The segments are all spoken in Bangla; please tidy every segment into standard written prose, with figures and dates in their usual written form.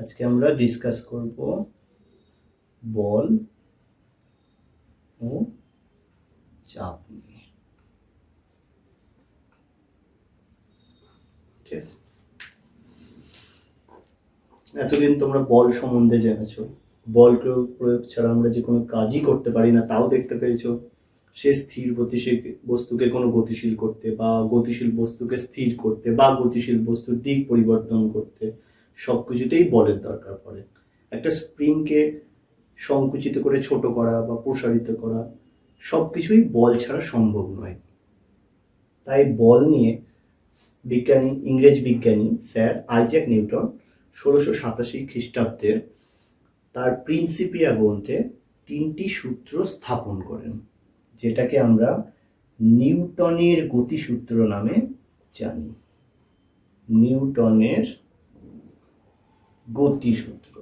আজকে আমরা ডিসকাস করব বল ও চাপ নিয়ে। ঠিক আছে, এতদিন তোমরা বল সম্বন্ধে জেনেছো, বল প্রয়োগ ছাড়া আমরা যে কোনো কাজই করতে পারি না তাও দেখতে পেয়েছো। সে স্থির গতিশীল বস্তুকে কোনো গতিশীল করতে বা গতিশীল বস্তুকে স্থির করতে বা গতিশীল বস্তুর দিক পরিবর্তন করতে সব কিছুতেই বলের দরকার পড়ে। একটা স্প্রিংকে সংকুচিত করে ছোট করা বা প্রসারিত করা সব কিছুই বল ছাড়া সম্ভব নয়। তাই বল নিয়ে ইংরেজ বিজ্ঞানী স্যার আইজ্যাক নিউটন 1687 খ্রিস্টাব্দে তার প্রিন্সিপিয়া গ্রন্থে 3টি সূত্র স্থাপন করেন, যেটাকে আমরা নিউটনের গতিসূত্র নামে জানি। নিউটনের গতিসূত্র।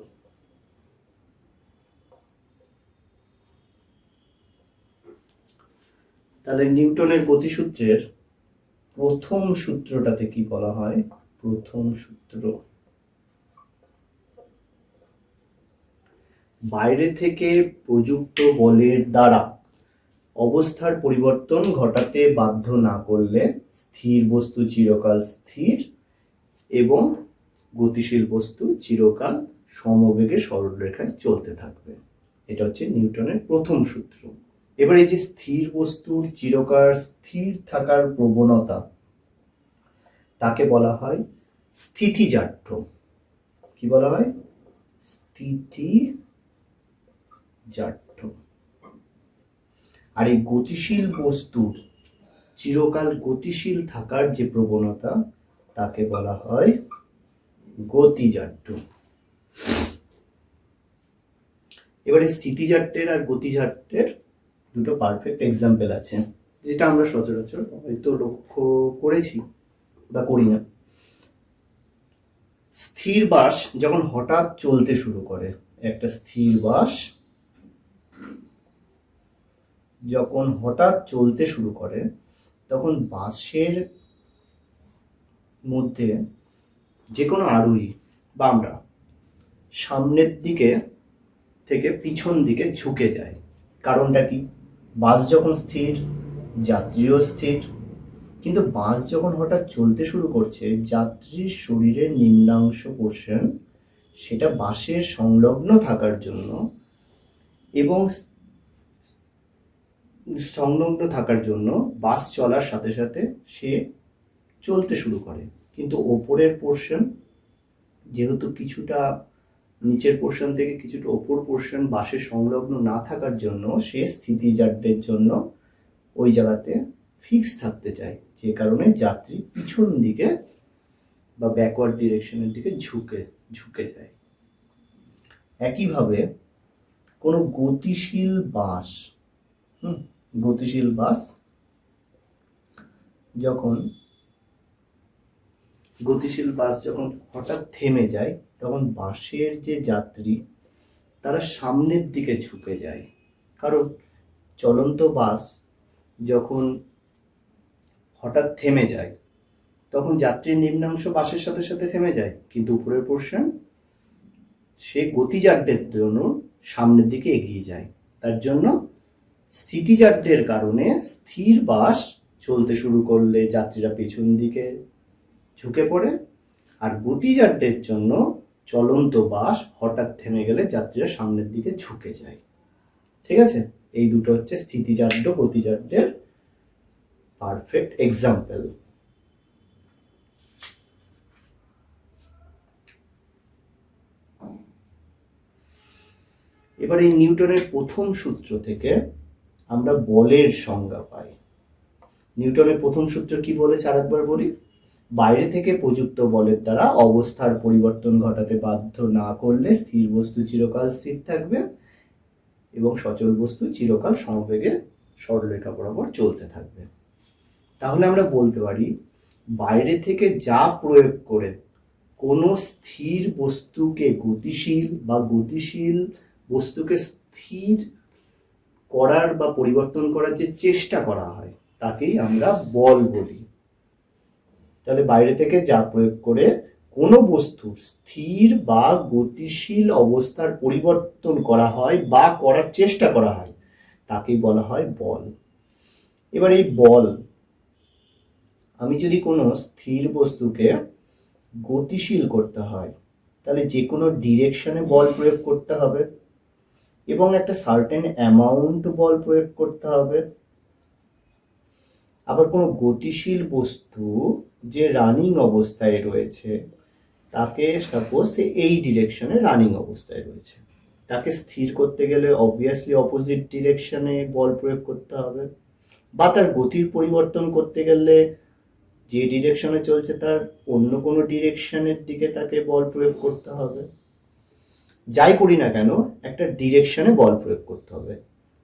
তাহলে নিউটনের গতিসূত্রের প্রথম সূত্রটাতে কি বলা হয়? প্রথম সূত্র, বাইরে থেকে প্রযুক্ত বলের দ্বারা অবস্থার পরিবর্তন ঘটাতে বাধ্য না করলে স্থির বস্তু চিরকাল স্থির এবং গতিশীল বস্তু চিরকাল সমবেগে সরলরেখায় চলতে থাকবে। এটা হচ্ছে নিউটনের প্রথম সূত্র। এবার এই যে স্থির বস্তুর চিরকাল স্থির থাকার প্রবণতা, তাকে বলা হয় স্থিতিজাঢ্য। কি বলা হয়? স্থিতিজাঢ্য। আর এই গতিশীল বস্তুর চিরকাল গতিশীল থাকার যে প্রবণতা, তাকে বলা হয় গতিজাঢ্য। এবারে স্থিতিজাঢ্যের আর গতিজাঢ্যের দুটো পারফেক্ট এক্সাম্পল আছে, যেটা আমরা সচরাচর হয়তো লক্ষ্য করেছি বা করি না। স্থির বাস যখন হঠাৎ চলতে শুরু করে, একটা স্থির বাস যখন হঠাৎ চলতে শুরু করে, তখন বাসের মধ্যে যে কোনো আরোহী বা আমরা সামনের দিকে থেকে পিছন দিকে ঝুঁকে যায়। কারণটা কি? বাস যখন স্থির, যাত্রীও স্থির, কিন্তু বাস যখন হঠাৎ চলতে শুরু করছে, যাত্রীর শরীরের নিম্নাংশ পোর্শন সেটা বাসের সংলগ্ন থাকার জন্য এবং বাস চলার সাথে সাথে সে চলতে শুরু করে, কিন্তু ওপরের পোর্শন যেহেতু কিছুটা নিচের পোর্শন থেকে কিছুটা ওপর পোর্শন বাসের সংলগ্ন না থাকার জন্য সে স্থিতিজাঢ্যের জন্য ওই জায়গাতে ফিক্স থাকতে চায়, যে কারণে যাত্রী পিছন দিকে বা ব্যাকওয়ার্ড ডিরেকশনের দিকে ঝুঁকে যায়। একইভাবে কোনো গতিশীল বাস যখন হঠাৎ থেমে যায়, তখন বাসের যে যাত্রী তারা সামনের দিকে ঝুঁকে যায়। কারণ চলন্ত বাস যখন হঠাৎ থেমে যায়, তখন যাত্রীর নিম্নাংশ বাসের সাথে সাথে থেমে যায়, কিন্তু উপরের পোর্শন সে গতিজাঢ্যের জন্য সামনের দিকে এগিয়ে যায়। তার জন্য স্থিতিজাঢ্যের কারণে স্থির বাস চলতে শুরু করলে যাত্রীরা পেছন দিকে ঝুঁকে পড়ে, আর গতিজাঢ্যের জন্য চলন্ত বাস হঠাৎ থেমে গেলে যাত্রীরা সামনের দিকে ঝুঁকে যায়। ঠিক আছে, এই দুটো হচ্ছে স্থিতিজাঢ্য গতিজাঢ্যের পারফেক্ট এক্সাম্পল। এবার এই নিউটনের প্রথম সূত্র থেকে আমরা বলের সংজ্ঞা পাই। নিউটনের প্রথম সূত্র কি বলেছে আরেকবার বলি? বাইরে থেকে প্রযুক্ত বলের দ্বারা অবস্থার পরিবর্তন ঘটাতে বাধ্য না করলে স্থির বস্তু চিরকাল স্থির থাকবে এবং সচল বস্তু চিরকাল সমবেগে সরলরেখা বরাবর চলতে থাকবে। তাহলে আমরা বলতে পারি, বাইরে থেকে যা প্রয়োগ করে কোনো স্থির বস্তুকে গতিশীল বা গতিশীল বস্তুকে স্থির করার বা পরিবর্তন করার যে চেষ্টা করা হয়, তাকেই আমরা বল বলি। তাহলে বাইরে থেকে যা প্রয়োগ করে কোনো বস্তুর স্থির বা গতিশীল অবস্থার পরিবর্তন করা হয় বা করার চেষ্টা করা হয় তাকেই বলা হয় বল। এবার এই বল, আমি যদি কোনো স্থির বস্তুকে গতিশীল করতে হয় তাহলে যে কোনো ডিরেকশনে বল প্রয়োগ করতে হবে এবং একটা সার্টেন অ্যামাউন্ট বল প্রয়োগ করতে হবে। আবার কোনো গতিশীল বস্তু যে রানিং অবস্থায় রয়েছে তাকে সাপোজ সে এই ডিরেকশনে রানিং অবস্থায় রয়েছে, তাকে স্থির করতে গেলে অবভিয়াসলি অপোজিট ডিরেকশনে বল প্রয়োগ করতে হবে, বা তার গতির পরিবর্তন করতে গেলে যে ডিরেকশনে চলছে তার অন্য কোনো ডিরেকশনের দিকে তাকে বল প্রয়োগ করতে হবে। যাই করি না কেন একটা ডিরেকশনে বল প্রয়োগ করতে হবে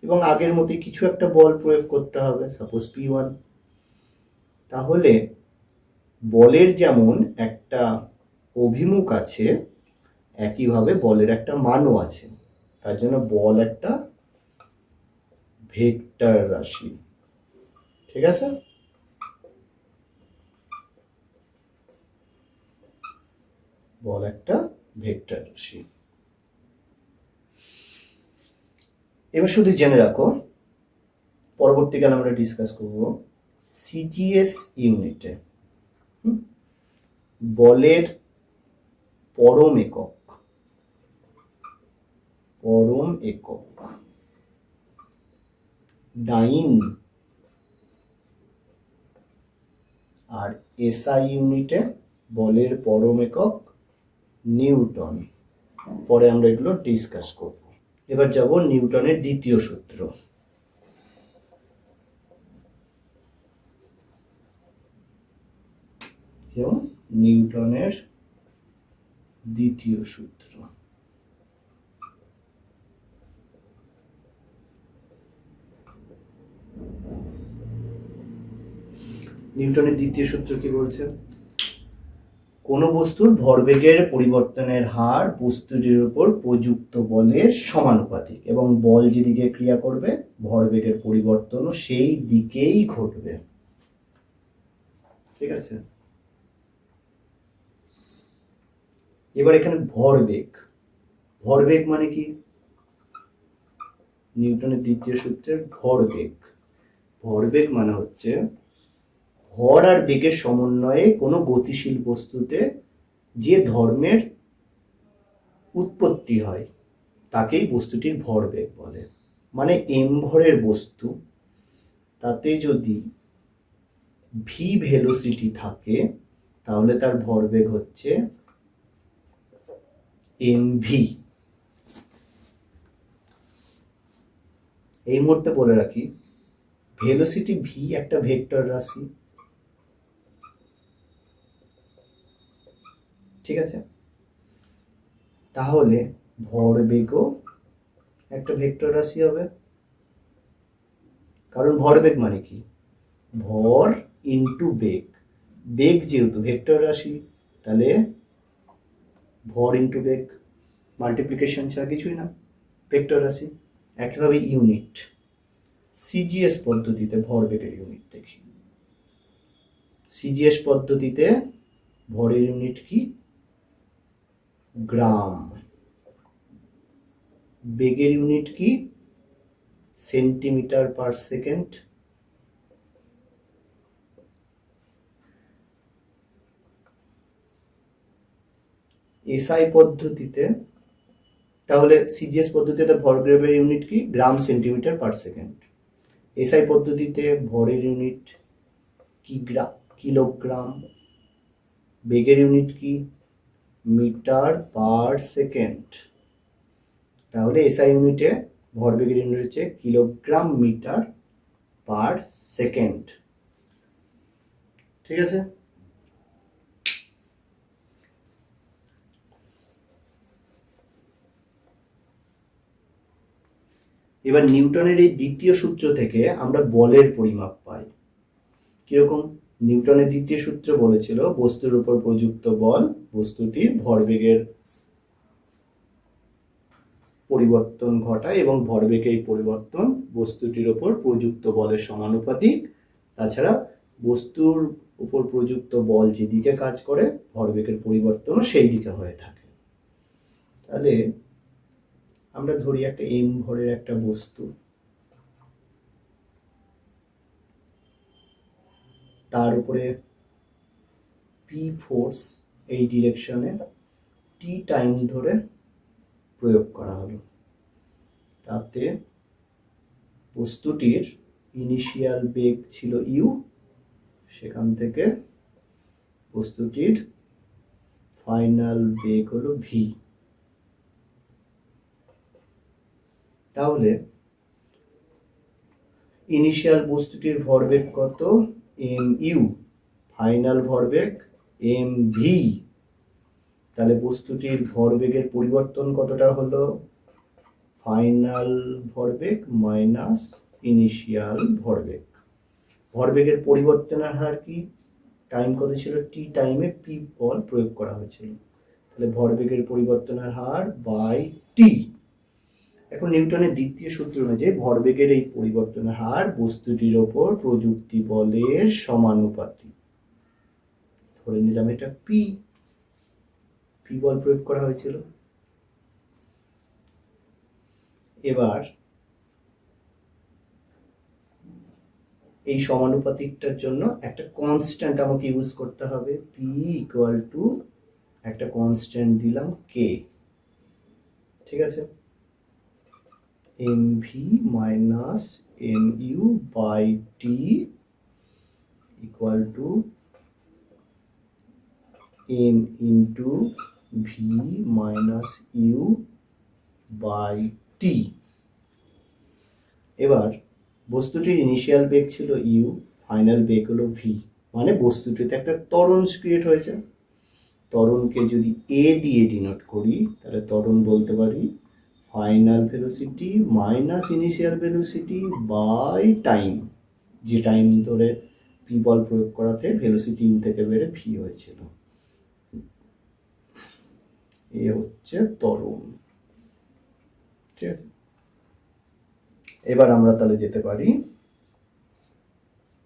এবং আগের মতোই কিছু একটা বল প্রয়োগ করতে হবে, সাপোজ P1। তাহলে বলের যেমন একটা অভিমুখ আছে একইভাবে বলের একটা মানও আছে, তার জন্য বল একটা ভেক্টর রাশি। ঠিক আছে? বল একটা ভেক্টর রাশি। এবার শুধু জেনে রাখো, পরবর্তীকালে আমরা ডিসকাস করব সিজিএস ইউনিটে বলের পরম একক ডাইন, আর এসআই ইউনিটে বলের পরম একক নিউটন। পরে আমরা এগুলো ডিসকাস করব। এবার যাব নিউটনের দ্বিতীয় সূত্র। নিউটনের দ্বিতীয় সূত্র। নিউটনের দ্বিতীয় সূত্র কি বলছে? কোনো বস্তুর ভরবেগের পরিবর্তনের হার বস্তুটির উপর প্রযুক্ত বলের সমানুপাতিক এবং বল যেদিকে ক্রিয়া করবে ভরবেগের পরিবর্তনও সেই দিকেই ঘটবে। ঠিক আছে? এবার এখানে ভরবেগ মানে কি? নিউটনের দ্বিতীয় সূত্রের ভরবেগ মানে হচ্ছে ভর আর বেগের সমন্বয়ে কোনো গতিশীল বস্তুতে যে ধর্মের উৎপত্তি হয় তাকেই বস্তুটির ভরবেগ বলে। মানে এম ভরের বস্তু, তাতে যদি ভি ভেলোসিটি থাকে তাহলে তার ভরবেগ হচ্ছে এমভি। এই মুহূর্তে বলে রাখি, ভেলোসিটি ভি একটা ভেক্টর রাশি। ঠিক আছে? তাহলে ভরবেগও একটা ভেক্টর রাশি হবে, কারণ ভরবেগ মানে কি? ভর ইন্টু বেগ। বেগ যেহেতু ভেক্টর রাশি তাহলে ভর ইন্টু বেগ, মাল্টিপ্লিকেশন ছাড়া কিছুই না, ভেক্টর রাশি। একইভাবে ইউনিট, সিজিএস পদ্ধতিতে ভরবেগের ইউনিট দেখি। সিজিএস পদ্ধতিতে ভরের ইউনিট কি? গ্রাম। বেগের ইউনিট কি? Centimetre per second. এসআই পদ্ধতিতে, তাহলে সিজিএস পদ্ধতিতে ভরবেগের ইউনিট কি? Gram centimetre per second. SI পদ্ধতিতে ভরের ইউনিট কি? কিলোগ্রাম। বেগের ইউনিট কি? Metre per second. তাহলে এসআই ইউনিটে ভরবেগের ইউনিট হচ্ছে কিলোগ্রাম মিটার পার সেকেন্ড। ঠিক আছে? এবার নিউটনের এই দ্বিতীয় সূত্র থেকে আমরা বলের পরিমাপ পাই। কিরকম? নিউটনের দ্বিতীয় সূত্র বলেছিল বস্তুর উপর প্রযুক্ত বল বস্তুটির ভরবেগের পরিবর্তন ঘটায় এবং ভরবেগের পরিবর্তন বস্তুটির উপর প্রযুক্ত বলের সমানুপাতিক। তাছাড়া বস্তুর উপর প্রযুক্ত বল যেদিকে কাজ করে ভরবেগের পরিবর্তনও সেই দিকে হয়ে থাকে। তাহলে আমরা ধরি একটা m ভরের একটা বস্তু, তার উপরে p ফোর্স এই ডিরেকশনে t টাইম ধরে প্রয়োগ করা হলো। তাতে বস্তুটির ইনিশিয়াল বেগ ছিল u, সেখান থেকে বস্তুটির ফাইনাল বেগ হলো v। তাহলে ইনিশিয়াল বস্তুটির ভরবেগ কত? mu, ফাইনাল ভরবেগ mv। তাহলে বস্তুটির ভরবেগের পরিবর্তন কতটা হলো? ফাইনাল ভরবেগ মাইনাস ইনিশিয়াল ভরবেগ। ভরবেগের পরিবর্তনের হার কি? টাইম কত ছিল? t টাইমে p বল প্রয়োগ করা হয়েছিল, তাহলে ভরবেগের পরিবর্তনের হার বাই t। এখন নিউটনের দ্বিতীয় সূত্র অনুযায়ী ভরবেগের এই পরিবর্তনের হার বস্তুটির ওপর প্রযুক্তি বলের সমানুপাতিক। ধরে নিলাম এটা p বল প্রয়োগ করা হয়েছিল। এবার এই সমানুপাতিকটার জন্য একটা কনস্ট্যান্ট আমাকে ইউজ করতে হবে। p ইকুয়াল টু একটা কনস্ট্যান্ট দিলাম k, ঠিক আছে, mv minus mu by t equal to m into v minus u by t। এবার বস্তুটির ইনিশিয়াল বেগ ছিল u, ফাইনাল বেগ হলো v, মানে বস্তুটিতে একটা ত্বরণ ক্রিয়েট হয়েছে। ত্বরণকে যদি a দিয়ে ডিনোট করি তাহলে ত্বরণ বলতে পারি final velocity minus initial velocity by time, যে টাইম ধরে p বল প্রয়োগ করাতে ভেলোসিটি u থেকে বেড়ে v হয়েছিল। এ হচ্ছে ত্বরণ, ঠিক আছে। এবার আমরা তাহলে যেতে পারি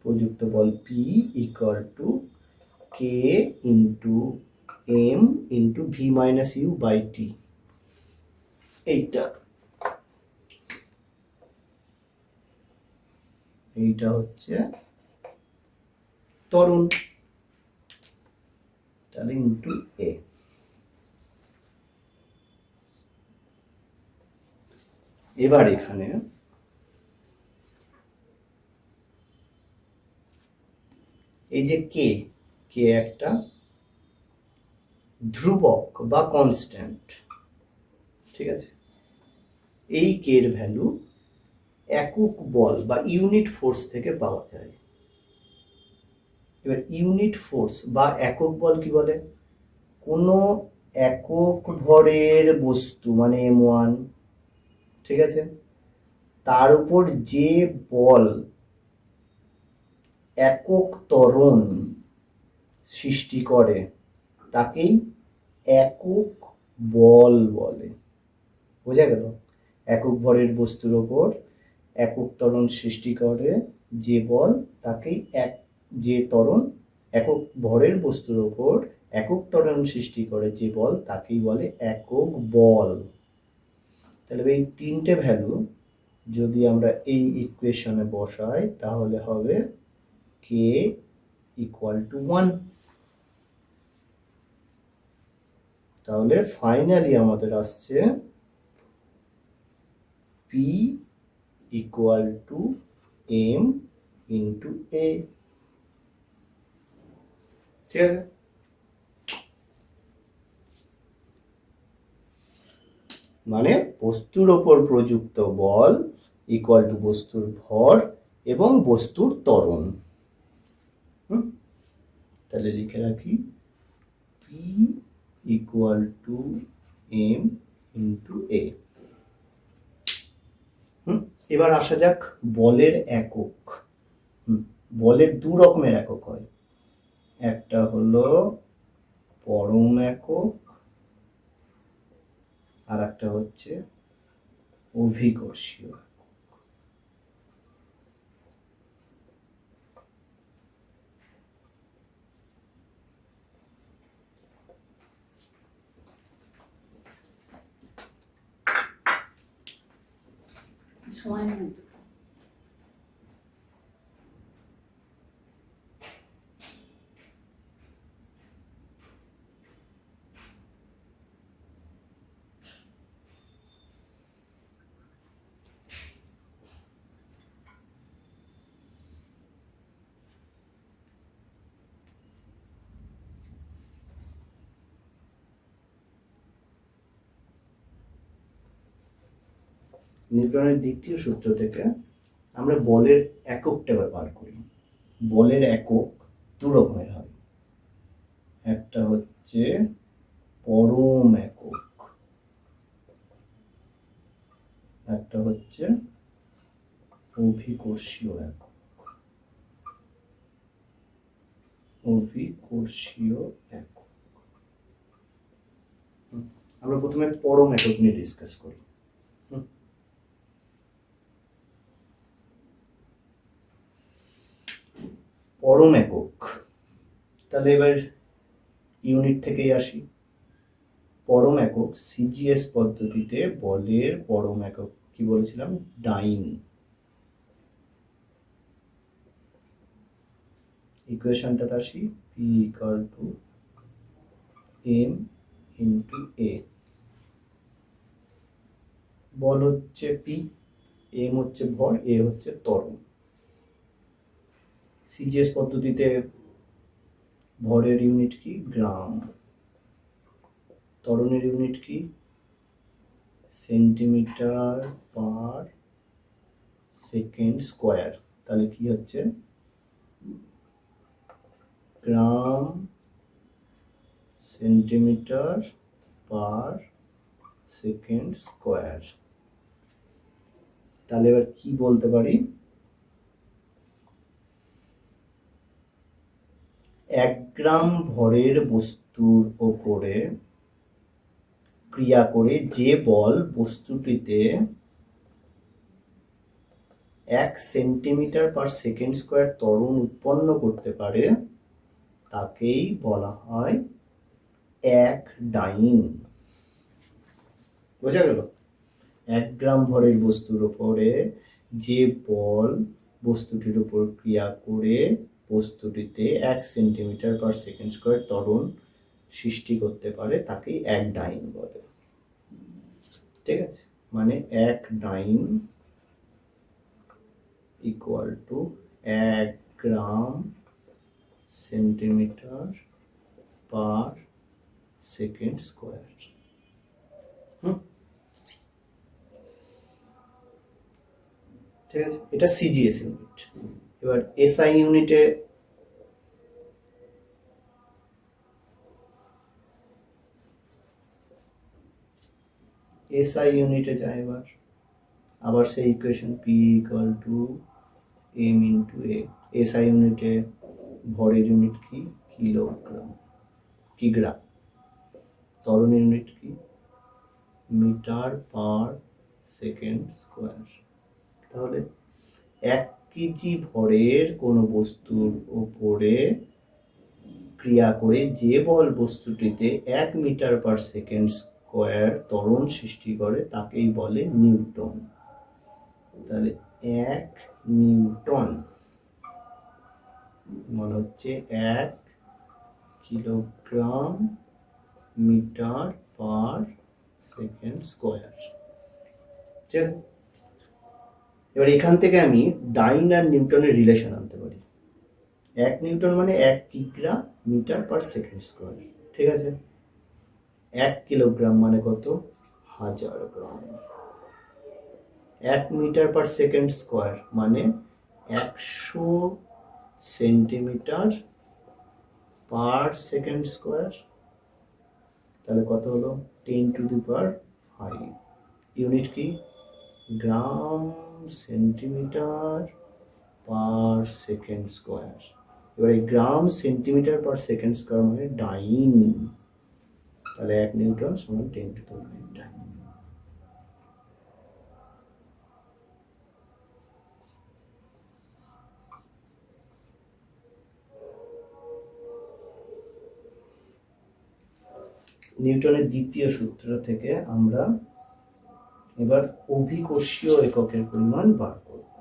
প্রযুক্ত বল p equal to k into m into v minus u by t। এইটা হচ্ছে ত্বরণ, তাহলে ইন্টু a। এবার এখানে এই যে কে একটা ধ্রুবক বা কনস্ট্যান্ট, ঠিক আছে। এই কে এর ভ্যালু একক বল বা ইউনিট ফোর্স থেকে পাওয়া যায়। এবার ইউনিট ফোর্স বা একক বল কি বলে? কোনো একক ভরের বস্তু মানে m1, ঠিক আছে, তার উপর যে বল একক ত্বরণ সৃষ্টি করে তাকেই একক বল বলে। বোঝা গেল? একক ভরের বস্তুর ওপর একক ত্বরণ সৃষ্টি করে যে বল তাকেই যে ত্বরণ একক ভরের বস্তুর ওপর একক ত্বরণ সৃষ্টি করে যে বল তাকেই বলে একক বল। তাহলে এই তিনটে ভ্যালু যদি আমরা এই ইকুয়েশনে বসাই তাহলে হবে k ইকুয়াল টু 1। তাহলে ফাইনালি আমাদের আসছে p equal to m into a, ঠিক আছে। মানে বস্তুর ওপর প্রযুক্ত বল ইকুয়াল টু বস্তুর ভর এবং বস্তুর ত্বরণ। তাহলে লিখে রাখি p equal to m into a। এবার আসা যাক বলের একক। বলের দু রকমের একক হয়, একটা হলো পরম একক আর একটা হচ্ছে অভিকর্ষীয় একক। সময় নেই। নিউটনের দ্বিতীয় সূত্র থেকে আমরা বলের এককটা এবার বার করি। বলের একক দু রকমের হয়, একটা হচ্ছে পরম একক, একটা হচ্ছে অভিকর্ষীয় একক। অভিকর্ষীয় একক আমরা প্রথমে পরম একক নিয়ে ডিসকাস করি। পরম একক, তাহলে এবার ইউনিট থেকেই আসি। পরম একক সিজিএস পদ্ধতিতে বলের পরম একক কি বলেছিলাম? ডাইন। ইকুয়েশনটাতে আসি, P equal to M into A. বল হচ্ছে পি, এম হচ্ছে ভর, এ হচ্ছে ত্বরণ। সিজিএস পদ্ধতিতে ভরের ইউনিট কি? গ্রাম। ত্বরণের ইউনিট কি? Centimetre per second square. তাহলে কি হচ্ছে? গ্রাম সেন্টিমিটার পার সেকেন্ড স্কোয়ার। তাহলে এবার কি বলতে পারি? 1 গ্রাম ভরের বস্তুর ওপরে ক্রিয়া করে যে বল বস্তুটিতে 1 সেন্টিমিটার পার সেকেন্ড স্কোয়ার ত্বরণ উৎপন্ন করতে পারে তাকেই বলা হয় এক ডাইন। বোঝা গেল? 1 গ্রাম ভরের বস্তুর ওপরে যে বল বস্তুটির উপর ক্রিয়া করে বস্তুটিতে 1 সেন্টিমিটার পার সেকেন্ড স্কোয়ার ত্বরণ সৃষ্টি করতে পারে তাকেই এক ডাইন বলে। ঠিক আছে, মানে এক dyne equal to 1 gram centimetre per second square. ঠিক আছে, এটা সিজিএস ইউনিট। এবার এসআই ইউনিটে যায়। এবার আবার সেই equation P equal to M into A. SI ইউনিটে ভরের ইউনিট কি? কিলোগ্রাম, কিগ্রা। ত্বরণ ইউনিট কি? Metre per second square. তাহলে 1 কেজি ভরের কোনো বস্তুর ওপরে ক্রিয়া করে যে বল বস্তুটিতে 1 মিটার পার সেকেন্ড স্কোয়ার ত্বরণ সৃষ্টি করে তাকেই বলে নিউটন। তাহলে 1 নিউটন মানে হচ্ছে 1 kilogram metre per second square. ঠিক আছে, এবার এখান থেকে আমি ডাইন আর নিউটনের রিলেশন আনতে পারি। 1 নিউটন মানে 1 কিগ্রা মিটার পার সেকেন্ড স্কোয়ার। ঠিক আছে, 1 কিলোগ্রাম মানে কত? 1000 গ্রাম। 1 মিটার পার সেকেন্ড স্কোয়ার মানে 100 সেন্টিমিটার পার সেকেন্ড স্কোয়ার। তাহলে কত হলো? 10 টু দি পাওয়ার 5। ইউনিট কি? Gram centimetre per second square. এবার এই গ্রাম সেন্টিমিটার পার সেকেন্ড স্কোয়ার মানে ডাইন। তাহলে 1 নিউটন সমান 10 টু দি পাওয়ার 9 ডাইন। নিউটনের দ্বিতীয় সূত্র থেকে আমরা এবার অভিকোষীয় এককের পরিমাণ বার করব।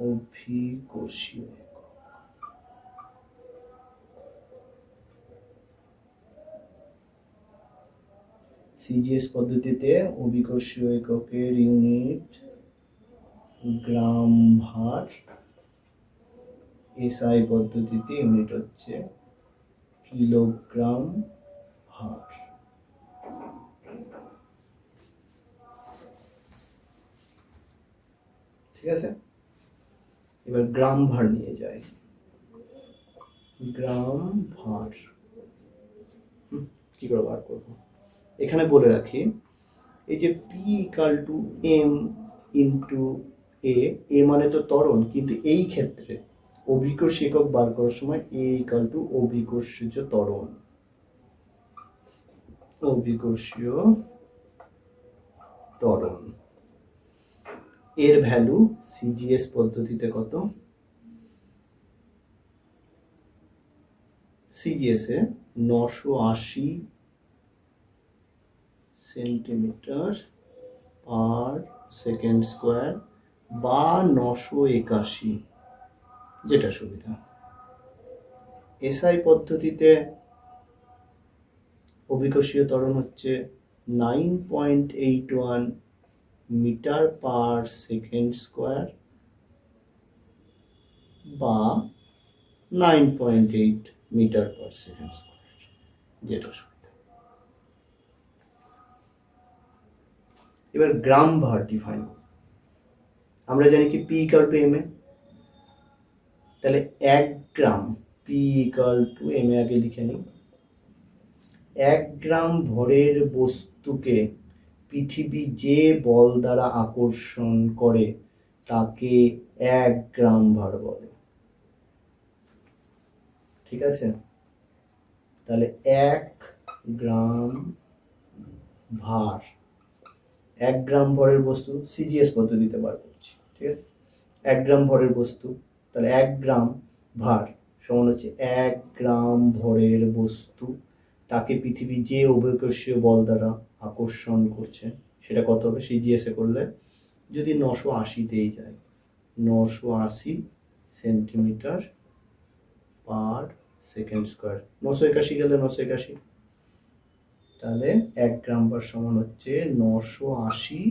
অভিকোষীয় একক, সিজিএস পদ্ধতিতে অভিকোষীয় এককের ইউনিট গ্রাম ভার, এসআই পদ্ধতিতে ইউনিট হচ্ছে কিলোগ্রাম ভার। ঠিক আছে, এবার গ্রাম ভার নিয়ে যাই। গ্রাম ভার কি করে বার করবো? এখানে বলে রাখি, এই যে P equal to M into A মানে তো ত্বরণ, কিন্তু এই ক্ষেত্রে অভিকোষী একক বার করার সময় এ ইকাল টু অভিকোষজ ত্বরণ, অভিকোষীয় ত্বরণ। এর ভ্যালু সিজিএস পদ্ধতিতে কত? সিজিএস এ 980 সেন্টিমিটার পার সেকেন্ড স্কোয়ার বা 981, যেটা সুবিধা। এসআই পদ্ধতিতে অভিকোষীয় ত্বরণ হচ্ছে 9.81 মিটার পার সেকেন্ড স্কোয়ার বা 9.8 মিটার পার সেকেন্ড স্কোয়ার, যেটা সুবিধা। এবার গ্রাম ভার ডিফাইন করব। আমরা জানি কি P equal to M A, তাহলে 1 গ্রাম, P equal to M A আগে লিখে নিই। 1 গ্রাম ভরের বস্তুকে পৃথিবী যে বল দ্বারা আকর্ষণ করে তাকে 1 গ্রাম ভার বলে। ঠিক আছে, তাহলে 1 গ্রাম ভার, 1 গ্রাম ভরের বস্তু সিজিএস পদ্ধতিতে বার করছি। ঠিক আছে, 1 গ্রাম ভরের বস্তু, তাহলে 1 গ্রাম ভার সমান হচ্ছে 1 গ্রাম ভরের বস্তু, তাকে পৃথিবী যে অভিকর্ষীয় বল দ্বারা আকর্ষণ করছে সেটা কত হবে? সিজিএসে করলে যদি 980তেই যায়, 980 সেন্টিমিটার পার সেকেন্ড স্কোয়ার, 981 গেলে 981, তাহলে 1 গ্রাম ভার সমান হচ্ছে 980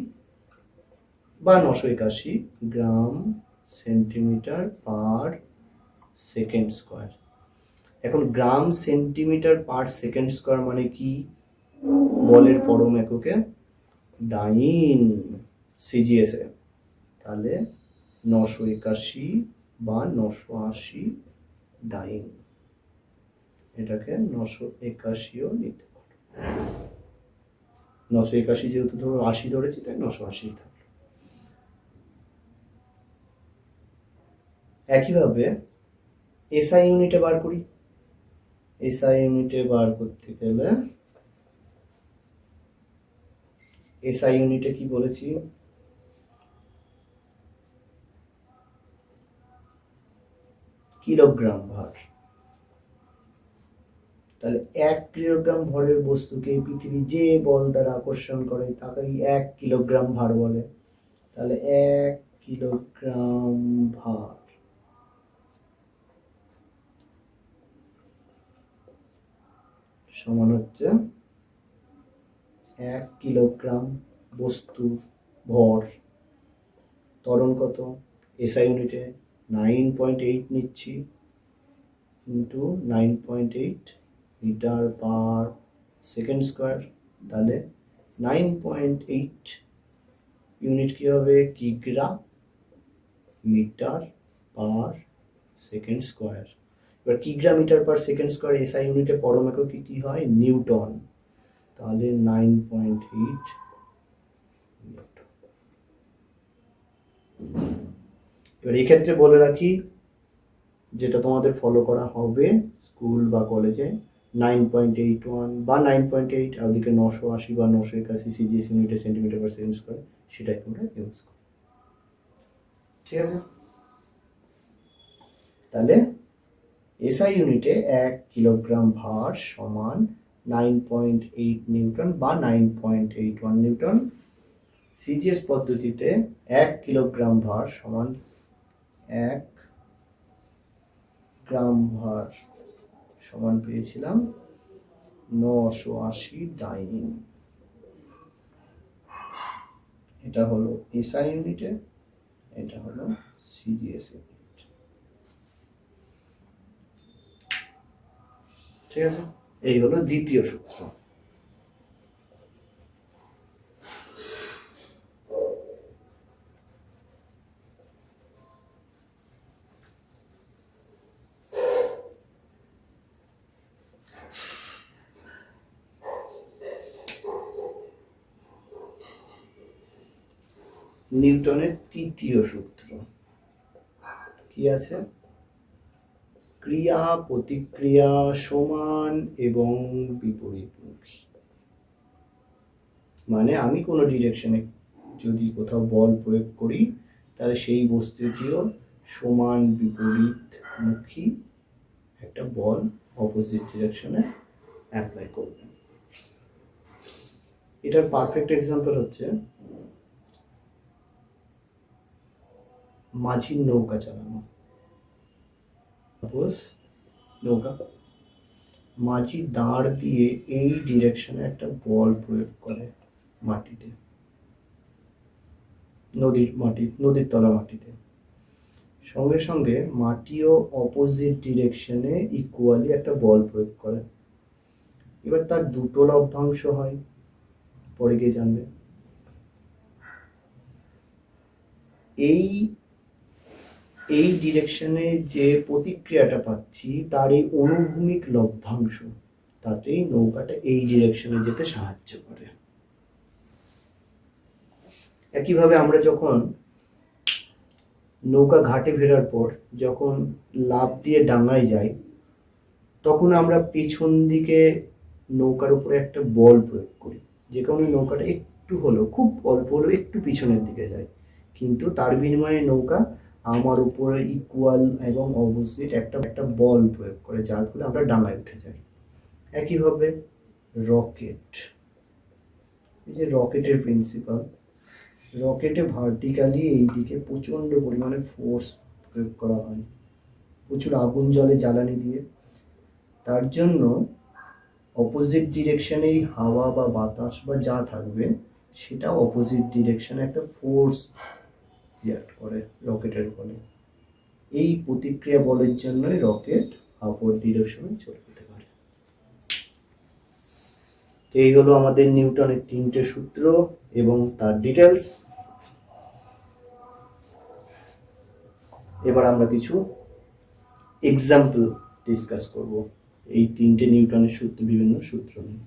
বা 981 gram centimetre per second square. এখন gram centimetre per second square মানে কি? বলের পরম এককে ডাইন সিজিএসে, তাহলে 981 বা 980 ডাইন, এটাকে 981ও নিতে পারো। 981 যেহেতু ধরো 80 ধরেছি, তাই 980 থাকলো। একইভাবে এসআই ইউনিটে বার করি। এসআই ইউনিটে বার করতে গেলে এসআই ইউনিটে কি বলেছি? কিলোগ্রাম ভার। তাহলে 1 কিলোগ্রাম ভরের বস্তুকে পৃথিবী যে বল দ্বারা আকর্ষণ করে তাকেই 1 কিলোগ্রাম ভার বলে। তাহলে 1 কিলোগ্রাম ভার সমান হচ্ছে 1 কিলোগ্রাম বস্তুর ভর। ত্বরণ কত? এসআই ইউনিটে 9.8 নিচ্ছি into 9.8 metre per second square, তাহলে 9.8 ইউনিট কী হবে? কিগ্রা মিটার পার সেকেন্ড স্কোয়ার। এবার কিগ্রা metre per second square SI ইউনিটে পরম একক কী হয়? নিউটন, তাহলে 9.8 নিউটন। এবার এক্ষেত্রে বলে রাখি, যেটা তোমাদের ফলো করা হবে স্কুল বা কলেজে, 9.81 বা 9.8 আর ওদিকে 980 বা 981 সিজিএস ইউনিটে সেন্টিমিটার পার সেকেন্ড স্কোয়ার, সেটাই তোমরা ইউজ করো। ঠিক আছে, তাহলে এসআই ইউনিটে 1 কিলোগ্রাম ভার সমান 9.8 নিউটন বা 9.81 নিউটন। সিজিএস পদ্ধতিতে 1 কিলোগ্রাম ভার সমান 1 গ্রাম ভার সমান পেয়েছিলাম 980 ডাইনিং। এটা হলো এসআই ইউনিটে, এটা হলো সিজিএস ইউনিট। ঠিক আছে, এই হলো দ্বিতীয় সূত্র। নিউটনের তৃতীয় সূত্র কি আছে? ক্রিয়া প্রতিক্রিয়া সমান এবং বিপরীতমুখী। মানে আমি কোনো ডিরেকশনে যদি কোথাও বল প্রয়োগ করি তাহলে সেই বস্তুটিও সমান বিপরীতমুখী একটা বল অপোজিট ডিরেকশনে অ্যাপ্লাই করবে। এটার পারফেক্ট এক্সাম্পল হচ্ছে মাঝির নৌকা চালানো। সাপোজ নৌকা, মাঝি দাঁড় দিয়ে এই ডিরেকশনে একটা বল প্রয়োগ করে মাটিতে, নদীর তলা মাটিতে। সঙ্গে সঙ্গে মাটিও অপোজিট ডিরেকশনে ইকুয়ালি একটা বল প্রয়োগ করে। এবার তার দুটো লভ্যাংশ হয়, পরে গিয়ে জানবে। এই ডিরেকশনে যে প্রতিক্রিয়াটা পাচ্ছি তার এই অনুভূমিক লভ্যাংশ, তাতেই নৌকাটা এই ডিরেকশনে যেতে সাহায্য করে। একইভাবে আমরা যখন নৌকা ঘাটে ফেরার পর যখন লাফ দিয়ে ডাঙায় যাই, তখন আমরা পেছন দিকে নৌকার উপরে একটা বল প্রয়োগ করি, যে কারণে নৌকাটা একটু হলেও, খুব অল্প হলেও একটু পিছনের দিকে যায়, কিন্তু তার বিনিময়ে নৌকা আমার উপরে ইকুয়াল এবং অপোজিট একটা বল প্রয়োগ করে, যার ফলে আমরা ডাঙায় উঠে যাই। একইভাবে রকেট, এই যে রকেটের প্রিন্সিপাল, রকেটে ভার্টিক্যালি এই দিকে প্রচণ্ড পরিমাণে ফোর্স প্রয়োগ করা হয়, প্রচুর আগুন জলে জ্বালানি দিয়ে। তার জন্য অপোজিট ডিরেকশনেই হাওয়া বা বাতাস বা যা থাকবে সেটা অপোজিট ডিরেকশনে একটা ফোর্স রিয়াক্ট করে রকেটের ফলে। এই প্রতিক্রিয়া বলের জন্যই রকেট আপওয়ার্ড ডিরেকশনে চলে যেতে পারে। এই হলো আমাদের নিউটনের 3টে সূত্র এবং তার ডিটেলস। এবার আমরা কিছু এক্সাম্পল ডিসকাস করব এই 3টে নিউটনের বিভিন্ন সূত্র নিয়ে।